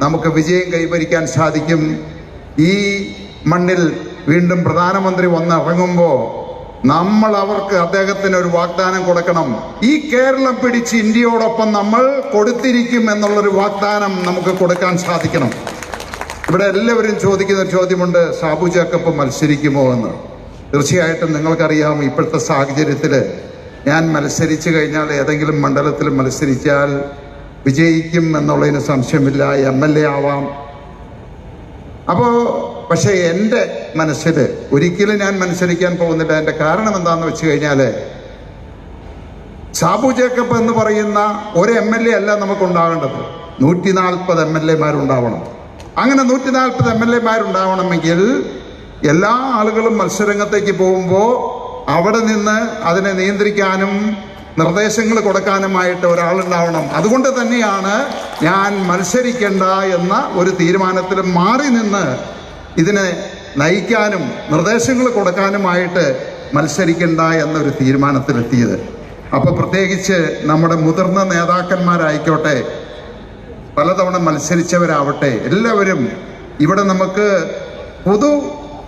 നമുക്ക് വിജയം കൈവരിക്കാൻ സാധിക്കും. ഈ മണ്ണിൽ വീണ്ടും പ്രധാനമന്ത്രി വന്നിറങ്ങുമ്പോൾ നമ്മൾ അദ്ദേഹത്തിന് ഒരു വാഗ്ദാനം കൊടുക്കണം. ഈ കേരളം പിടിച്ച് ഇന്ത്യയോടൊപ്പം നമ്മൾ കൊടുത്തിരിക്കും എന്നുള്ളൊരു വാഗ്ദാനം നമുക്ക് കൊടുക്കാൻ സാധിക്കണം. ഇവിടെ എല്ലാവരും ചോദിക്കുന്ന ഒരു ചോദ്യമുണ്ട്, സാബു ജേക്കബ് മത്സരിക്കുമോ എന്ന്. തീർച്ചയായിട്ടും നിങ്ങൾക്കറിയാം, ഇപ്പോഴത്തെ സാഹചര്യത്തിൽ ഞാൻ മത്സരിച്ചു കഴിഞ്ഞാൽ, ഏതെങ്കിലും മണ്ഡലത്തിൽ മത്സരിച്ചാൽ വിജയിക്കും എന്നുള്ളതിന് സംശയമില്ല. MLA ആവാം. പക്ഷെ എൻ്റെ മനസ്സിൽ ഒരിക്കലും ഞാൻ മത്സരിക്കാൻ പോകുന്നില്ല. എൻ്റെ കാരണം എന്താണെന്ന് വെച്ച് കഴിഞ്ഞാൽ, സാബു ജേക്കബ് എന്ന് പറയുന്ന ഒരു MLA അല്ല നമുക്കുണ്ടാകേണ്ടത്, 140 MLA-മാരുണ്ടാവണം. അങ്ങനെ 140 MLA-മാരുണ്ടാവണമെങ്കിൽ എല്ലാ ആളുകളും മത്സരരംഗത്തേക്ക് പോകുമ്പോൾ അവിടെ നിന്ന് അതിനെ നിയന്ത്രിക്കാനും നിർദ്ദേശങ്ങൾ കൊടുക്കാനുമായിട്ട് ഒരാളുണ്ടാവണം. അതുകൊണ്ട് തന്നെയാണ് ഞാൻ മത്സരിക്കേണ്ട എന്ന ഒരു തീരുമാനത്തിൽ മാറി നിന്ന് ഇതിനെ നയിക്കാനും നിർദ്ദേശങ്ങൾ കൊടുക്കാനുമായിട്ട് മത്സരിക്കേണ്ട എന്നൊരു തീരുമാനത്തിലെത്തിയത്. പ്രത്യേകിച്ച് നമ്മുടെ മുതിർന്ന നേതാക്കന്മാരായിക്കോട്ടെ, പലതവണ മത്സരിച്ചവരാവട്ടെ, എല്ലാവരും ഇവിടെ നമുക്ക് പുതു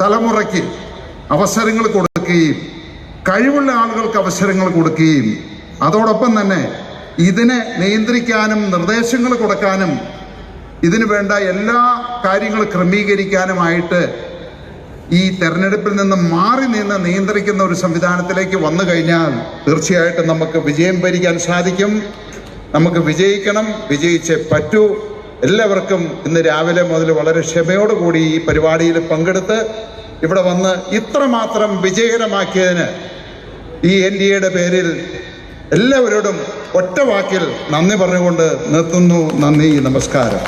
തലമുറയ്ക്ക് അവസരങ്ങൾ കൊടുക്കുകയും കഴിവുള്ള ആളുകൾക്ക് അവസരങ്ങൾ കൊടുക്കുകയും അതോടൊപ്പം തന്നെ ഇതിനെ നിയന്ത്രിക്കാനും നിർദ്ദേശങ്ങൾ കൊടുക്കാനും ഇതിനു വേണ്ട എല്ലാ കാര്യങ്ങളും ക്രമീകരിക്കാനുമായിട്ട് ഈ തെരഞ്ഞെടുപ്പിൽ നിന്ന് മാറി നിന്ന് നിയന്ത്രിക്കുന്ന ഒരു സംവിധാനത്തിലേക്ക് വന്നു കഴിഞ്ഞാൽ തീർച്ചയായിട്ടും നമുക്ക് വിജയം വരിക്കാൻ സാധിക്കും. നമുക്ക് വിജയിക്കണം, വിജയിച്ചേ പറ്റൂ. എല്ലാവർക്കും ഇന്ന് രാവിലെ മുതൽ വളരെ ക്ഷമയോടുകൂടി ഈ പരിപാടിയിൽ പങ്കെടുത്ത് ഇവിടെ വന്ന് ഇത്രമാത്രം വിജയകരമാക്കിയതിന് ഈ NDAയുടെ പേരിൽ എല്ലാവരോടും ഒറ്റ വാക്കിൽ നന്ദി പറഞ്ഞുകൊണ്ട് നിർത്തുന്നു. നന്ദി, നമസ്കാരം.